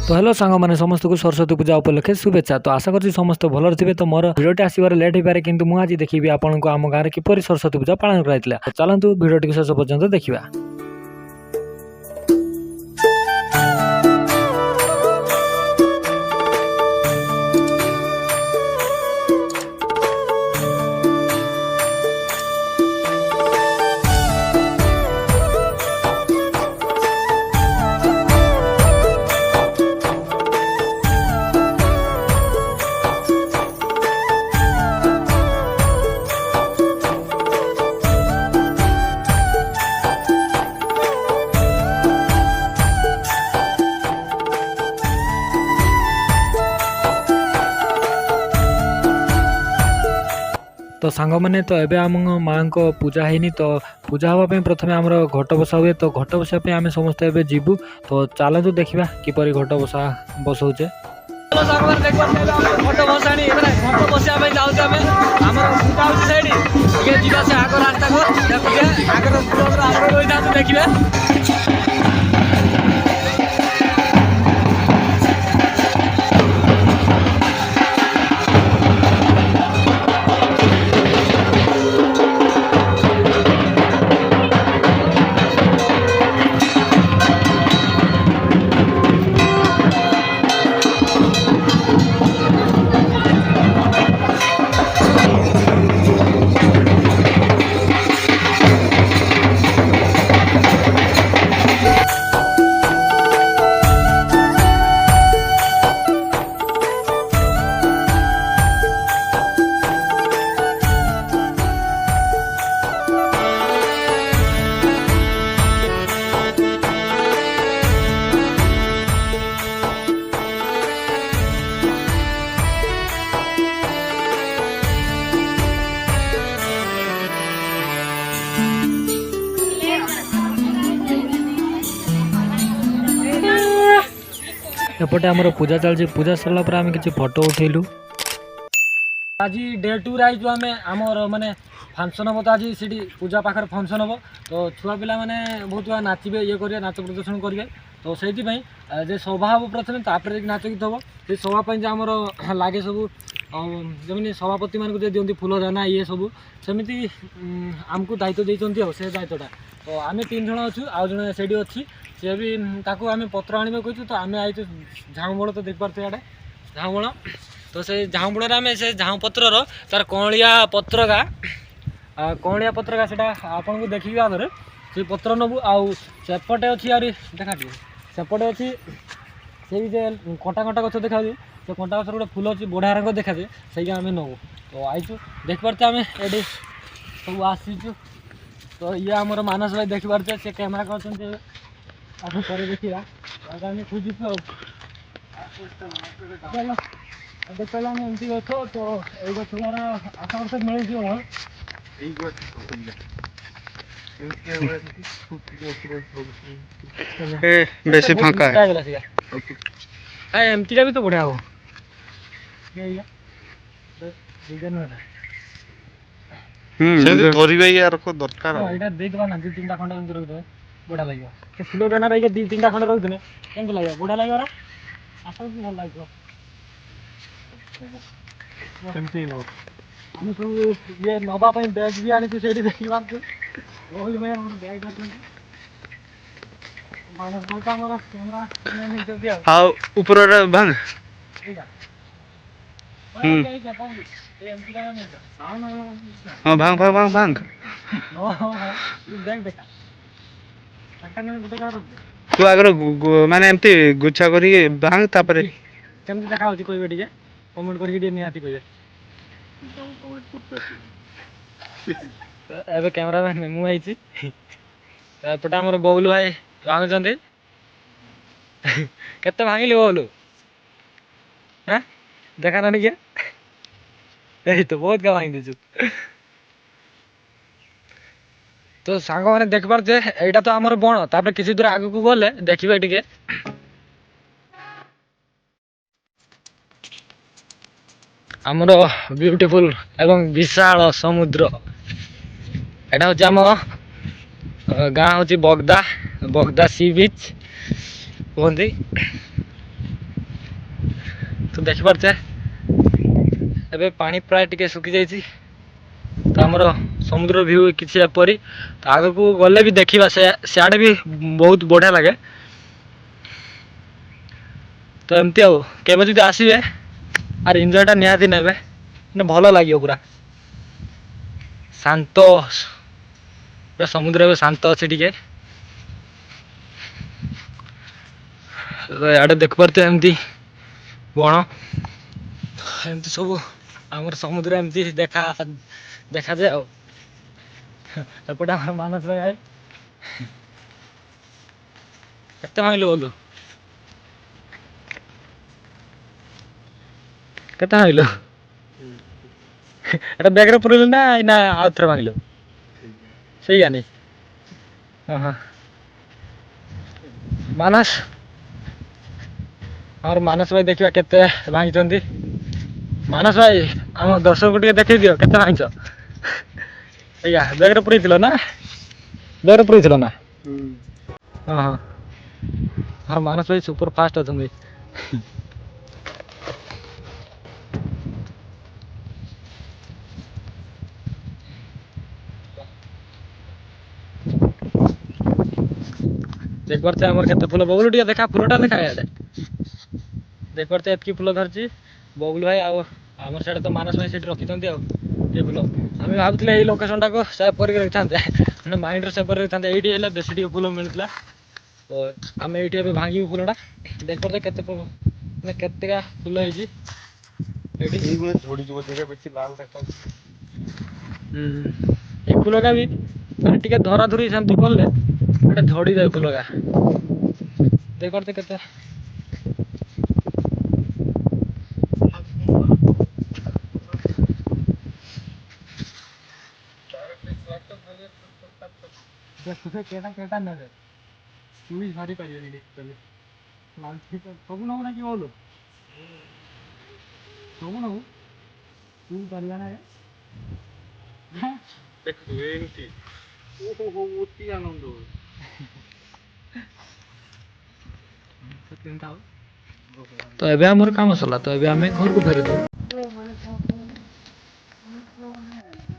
तो हेलो सांग मैंने समस्त को सरस्वती पूजा उपलक्षे शुभेच्छा। तो आशा करछि समस्त भल थे। तो मोर भिडियोटी आसबार लेट हो पारे किंतु मुझे देखी आपको आम गाँव किपरि सरस्वती पूजा पालन कराइला। चलतु भिडियोटी शेष पर्यंत देखा। तो सांग मैंने तो एबे आम माँ को पूजा है तो पूजा हाँपाई प्रथम आम घट बसा हुए। तो घट बसापी आम समस्त एबे जीवु। तो चलतु देखा किपरि घट बसा बसौचे। घट बसाणी घट बसाई जाऊे आम पूजा होगा से आग रास्ता को आगे देखिए। एपटे आमर पूजा चलती। पूजा सरला पर आम किसी फोटो उठेलु। आज डे 2 रही आम आमर माने फंक्शन हम। तो आज सी पूजा पाखर फंक्शन हम। तो छुआ पिला माने बहुत नाचे ये करेंगे नाच प्रदर्शन करेंगे। तो से सभा हम प्रथम तापर नाच गीत हम। से सभापी आमर लगे सब जमी सभापति मान दिखती फूल दाना ये सब सेमती आमको दायित्व देते से दायित्वटा। तो आम 3 जन अच्छु आउ जन से अच्छी सी भी ताकू आम पत्र आने कहूँ। तो आम आई झाऊबड़ तो देख पारे इे झाऊबड़। तो से झाऊबड़ आम से झाऊ पत्र तार कौलिया पत्रका से आपन को देखिए आगे से पत्र नबू आउपटे अच्छी आ देखा सेपटे अच्छी से कटा कटा गच देखा से कंटा गच गोटे फूल अच्छी बढ़िया रंग देखा जाए से आम नबू। तो आईचु देख पारे आम ये सब आसीचु। तो ये आमर मानस भाई देख पारे से कैमेरा कर पर देखा आम खोजी देख पारे आम एमती गच। तो ये गच आशा वर्ष मिल बेसी फांका है एमती भी तो बढ़िया हो यार को दरकार एटा दे दबा ना 2-3टा खंड एमती रख दे बढ़िया लागियो। से फुलो दाना रही 2-3टा खंड रख देने केमती लागियो बढ़िया लागियो रा आशा भी भल लागियो केमती नो। हम सब ये नबा पे बैग भी आनी से देखि बात ओही में हम बैग रख मानस का हमरा कैमरा नहीं दे दिया। हां ऊपर रे भांग हां भांग भांग भांग भांग देख देखा तू आगर माने एमती गुच्छा करी भांग तापर केमती देखा होची कोई बेटी जे कमेंट करके दे निहाती कोई एबे कैमरा मैन में मु आइची। एपटे हमर बबलू भाई भांग चंदी केते भांगिली बबलू हैं देखा ना निके ए तो बहुत का भांग देछु। तो सांग माने देख पारछे एटा तो हमर बण तापर किसी दूर आगु को गले देखिबे टिके आमर ब्यूटीफुल एवं विशाल समुद्र। एटा हूँ आम गाँ हूँ बगदा बगदा सी बीच कहते। ଦେଖିପାରୁଛେ ଏବେ ପାଣି ପ୍ରାୟ ଟିକେ ଶୁଖି ଯାଇଛି ତ ଆମର ସମୁଦ୍ର ଭିଉ କିଛି ଏପରି ତ ଆଗକୁ ଗଲେ ବି ଦେଖିବା ସିଆଡ଼େ ବି ବହୁତ ବଢ଼ିଆ ଲାଗେ ତ ଏମିତି ଆଉ କେବେ ଯଦି ଆସିବେ ଆର ଏନ୍ଜୟଟା ନିହାତି ନେବେ ମାନେ ଭଲ ଲାଗିବ ପୁରା ଶାନ୍ତ ପୁରା ସମୁଦ୍ର ଏବେ ଶାନ୍ତ ଅଛି ଟିକେ ଇଆଡ଼େ ଦେଖିପାରୁଥିବେ ଏମିତି ବଣ ଏମିତି ସବୁ ଆମର ସମୁଦ୍ର ଏମିତି ଦେଖାଯାଏ ଆଉ ଏପଟେ ଆମର ମାନସ ଭାଇ କେତେ ମାଇଲୁ ଗଲୁ କେତେ ମାଇଲୁ ଏଟା ବ୍ୟାଗରେ ପୁରେଇଲୁ ନା ଏଇନା ଆଉ ଥରେ ମାଇଲୁ ସେଇଆ ନି ହଁ ମାନସ ଆମର ମାନସ ଭାଇ ଦେଖିବା କେତେ ଭାଙ୍ଗିଛନ୍ତି ମାନସ ଭାଇ ଆମ ଦର୍ଶକଙ୍କୁ ଟିକେ ଦେଖେଇ ଦିଅ କେତେ ଭାଙ୍ଗିଛ ଆଜ୍ଞା ବ୍ୟାଗରେ ପୁରେଇଥିଲ ନା ବ୍ୟାଗରେ ପୁରେଇଥିଲ ନା ହଁ ମାନସ ଭାଇ ସୁପର ଫାଷ୍ଟ ଅଛନ୍ତି ଦେଖିପାରୁଛେ ଆମର କେତେ ଫୁଲ ବବୁଲୁ ଟିକେ ଦେଖା ଫୁଲଟା ଦେଖା ଇଆଡ଼େ ଦେଖିପାରୁଛେ ଏତିକି ଫୁଲ ଧରିଛି ବବୁଲୁ ଭାଇ ଆଉ ଆମର ସିଆଡ଼େ ତ ମାନସ ଭାଇ ସେଠି ରଖିଛନ୍ତି ଆଉ ଏ ଫୁଲ ଆମେ ଭାବୁଥିଲେ ଏଇ ଲୋକେସନଟାକୁ ସେଭ୍ କରିକି ରଖିଥାନ୍ତେ ମାନେ ମାଇଣ୍ଡରେ ସେଭ୍ କରିକି ରଖିଥାନ୍ତେ ଏଇଠି ହେଲେ ବେଶୀ ଟିକେ ଫୁଲ ମିଳୁଥିଲା ତ ଆମେ ଏଇଠି ଏବେ ଭାଙ୍ଗିବୁ ଫୁଲଟା ଦେଖିପାରୁଛେ କେତେ ମାନେ କେତେକା ଫୁଲ ହେଇଛି ଏଇଠି ଏ ଫୁଲଟା ବି ମାନେ ଟିକେ ଧରା ଧରି ସେମିତି କଲେ ଗୋଟେ ଝଡ଼ିଯାଏ ଫୁଲଟା ଦେଖିପାରୁଛେ କେତେ କେଟା ନେବେ ତୁ ବି ଧରି ପାରିବେନି ସବୁ ନବୁ ନା କି ବଲୁ ସବୁ ନବୁ ତୁ ପାରିବା ନା ଆନନ୍ଦ ତ ଏବେ ଆମର କାମ ସରିଲା ତ ଏବେ ଆମେ ଘରକୁ ଫେରୁଛୁ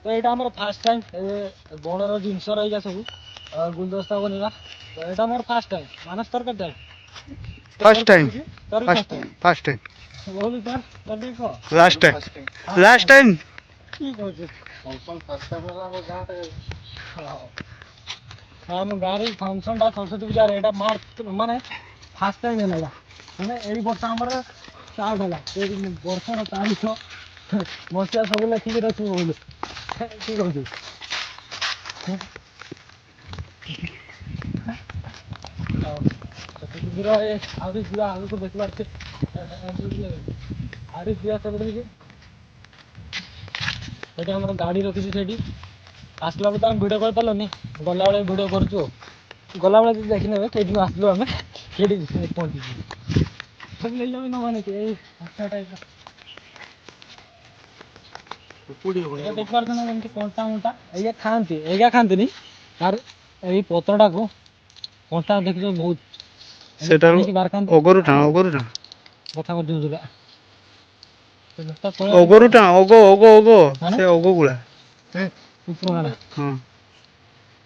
ତ ଏଇଟା ଆମର ଫାଷ୍ଟ ଟାଇମ୍ ବଣର ଜିନିଷ ରହିଲା ସବୁ ଗୁଲଦସ୍ତା ବନେଇବା ତ ଏଇଟା ମୋର ଫାଷ୍ଟ ଟାଇମ୍ ମାନସ ତୋର କେତେ ଫାଷ୍ଟ ଟାଇମ୍ ତୋର ଫାଷ୍ଟ ଟାଇମ୍ ଫାଷ୍ଟ ଟାଇମ୍ ବହୁ ତୋର ଟିକେ କହ ଲାଷ୍ଟ ଟାଇମ୍ ଲାଷ୍ଟ ଟାଇମ୍ କି କହୁଛୁ ଆମ ଗାଁରେ ଫଙ୍କସନ୍ଟା ସରସ୍ୱତୀ ପୂଜାରେ ଏଇଟା ମାର୍ଚ୍ଚ ମାନେ ଫାଷ୍ଟ ଟାଇମ୍ ହେଲା ମାନେ ଏଇ ବର୍ଷ ଆମର ଷ୍ଟାର୍ଟ ହେଲା ବର୍ଷର ତାରିଖ ମସିହା ସବୁ ଲେଖିକି ରଖିବୁ ବୋଲି କି କହୁଛୁ ଆହୁରି ଯିବା ଆଗକୁ ଦେଖିପାରୁଛେ ଆହୁରି ଯିବା ସେପଟେ ଟିକେ ସେଇଠି ଆମର ଗାଡ଼ି ରଖିଛି ସେଇଠି ଆସିଲା ବେଳେ ତ ଆମେ ଭିଡ଼ିଓ କରିପାରିଲୁନି ଗଲାବେଳେ ଭିଡ଼ିଓ କରୁଛୁ ଗଲାବେଳେ ଯଦି ଦେଖିନେବେ ସେଇଠିକୁ ଆସିଲୁ ଆମେ ସେଇଠି ପହଞ୍ଚିଛୁ ନେଇଯାବି ନ ମାନେ ଏଇ ଟାଇପ୍ର ଦେଖିପାରୁଛ ନା ଯେମିତି କଣ୍ଟା ମଣ୍ଟା ଏଇଆ ଖାଆନ୍ତିନି ତାର ଏଇ ପତ୍ରଟାକୁ କଣ୍ଟା ଦେଖିଛ ବହୁତ ସେଟାରୁ ବାରକାନ୍ତି ଅଗରୁ ଟାଣ କଥା କରିଦେଉଛୁ ଅଗରୁ ଟାଣ ଅଗ ସେ ଅଗ ଗୁଳା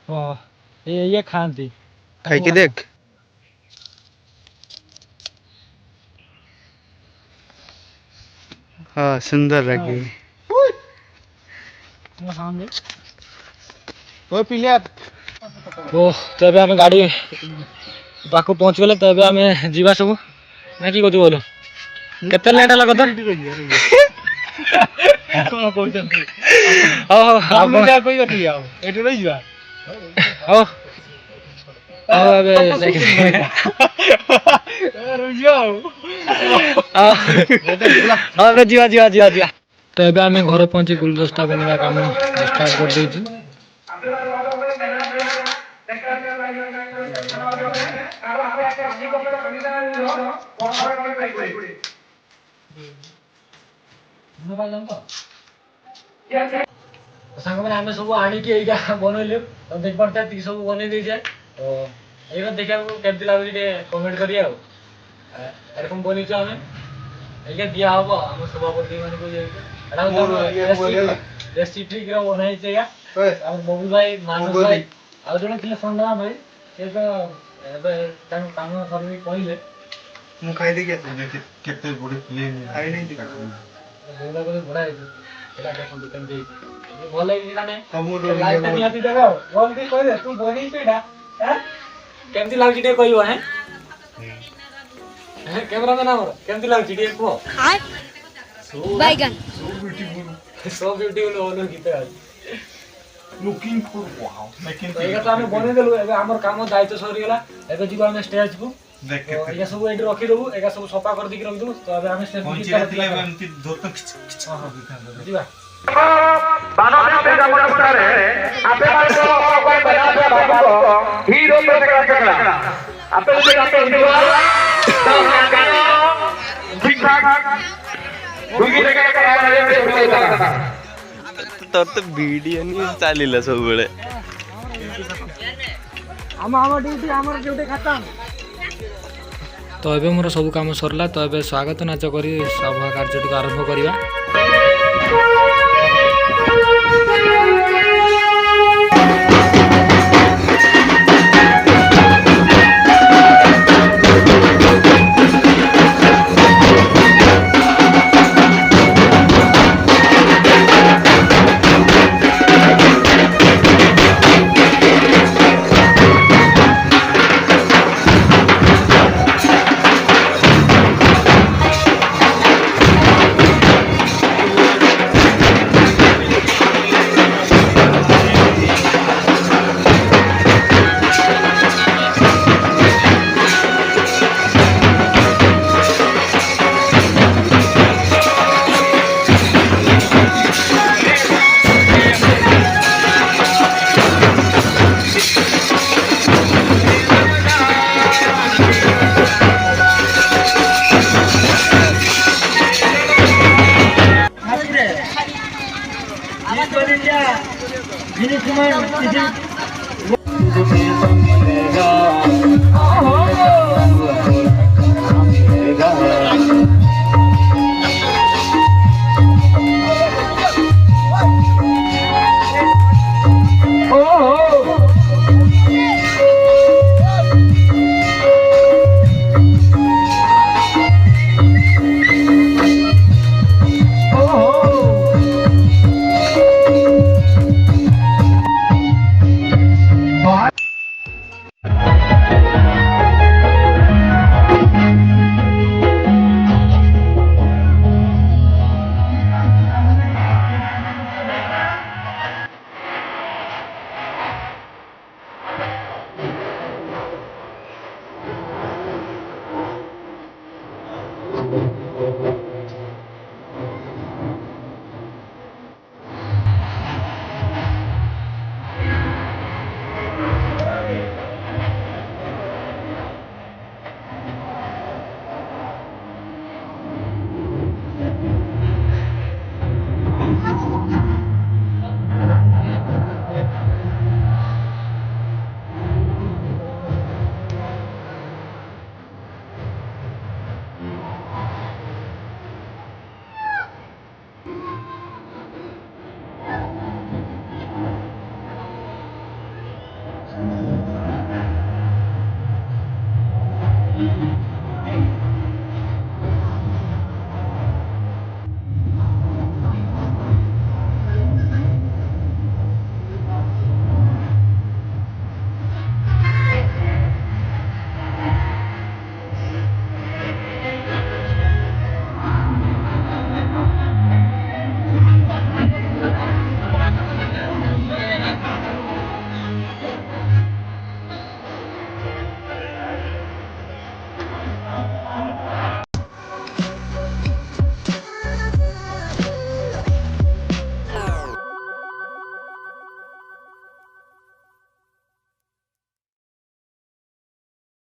ହଁ ଇଏ ଖାଆନ୍ତି ଖାଇକି ଦେଖ ହଁ ସୁନ୍ଦର ଲାଗେ ତ ଏବେ ଆମେ ଗାଡ଼ି ପାଖକୁ ପହଞ୍ଚିଗଲେ ତ ଏବେ ଆମେ ଯିବା ସବୁ ନା କି କହୁଛୁ ବୋଲ କେତେ ଲେଟ୍ ହେଲା କଥା କଣ କହୁଛନ୍ତି ହଉ ଏଠି ରହିଯିବା ହଉ ହଉ ଏବେ ଯିବା ତ ଏବେ ଆମେ ଘରେ ପହଞ୍ଚି ଗୁଲଦସ୍ତା ବନେଇବା କାମ ଷ୍ଟାର୍ଟ କରିଦେଇଛୁ ସାଙ୍ଗମାନେ ଆମେ ସବୁ ଆଣିକି ଏଇଟା ବନେଇଲୁ ତ ଦେଖିପାରୁଥିବା ଏତିକି ସବୁ ବନେଇ ଦେଇଛେ ତ ଏଇଟା ଦେଖିବାକୁ କେମିତି ଲାଗୁଛି ଟିକେ କମେଣ୍ଟ କରିବେ ଆଉ ଏରକମ ବନେଇଛୁ ଆମେ ଏଇଟା ଦିଆ ହବ ଆମ ସଭାପତି ମାନଙ୍କୁ ରେସି ଠିକ୍ ରେ ବନାଇছে ଏଇଟା ଆମ ବବୁଲ ଭାଇ ମାନସ ଭାଇ ଆଉ ଜଣେ ଥିଲେ ସଂଗ୍ରାମ ଭାଇ ସେ ତ ଏବେ ତାଙ୍କ କାମ ସରିକି କହିଲେ ମୁଁ ଖାଇଦେଇକି ଆସିଲି କେତେ ବଡ ଖାଇନି ବଢିଆ ହେଇଛି ଏଇଟା ଦେଖନ୍ତୁ କେମିତି ହେଇଛି ଭଲ ହେଇଛି ନା ନାଇଁ ତମକୁ ଲାଇଟଟା ନିହାତି ଦେବ ଜଲ୍ଦି କହିଦେ ତୁ ବନେଇଛୁ ଏଇଟା କେମିତି ଲାଗୁଛି ଟିକେ କହିବ ହେଁ କ୍ୟାମେରାମ୍ୟାନ ଆମର କେମିତି ଲାଗୁଛି ଟିକେ କୁହ Baigan. ସୋ ବ୍ୟୁଟିଫୁଲ ଭଲ ଗୀତ ଅଛି ଲୁକିଂ ଫର ୱାଓ ତ ଏଇଟା ତ ଆମେ ବନେଇଦେଲୁ ଏବେ ଆମର କାମ ଦାୟିତ୍ୱ ସରିଗଲା ଏବେ ଯିବୁ ଆମେ ଷ୍ଟେଜକୁ ଦେଖ ଏଇଟା ସବୁ ଏଇଠି ରଖିଦେବୁ ଏଇଟା ସବୁ ସଫା କରିଦେଇକି ରଖିଦେବୁ ତ ଏବେ ଆମେ ଷ୍ଟେଜ ପହଞ୍ଚିଲା ଥିଲେ ଏମିତି ଧୋତ କିଛି ଯିବା ତୋର ତ ଭିଡିଓ ନି ଚାଲିଲା ସବୁବେଳେ ତ ଏବେ ମୋର ସବୁ କାମ ସରିଲା ତ ଏବେ ସ୍ୱାଗତ ନାଚ କରି ସଭା କାର୍ଯ୍ୟଟିକୁ ଆରମ୍ଭ କରିବା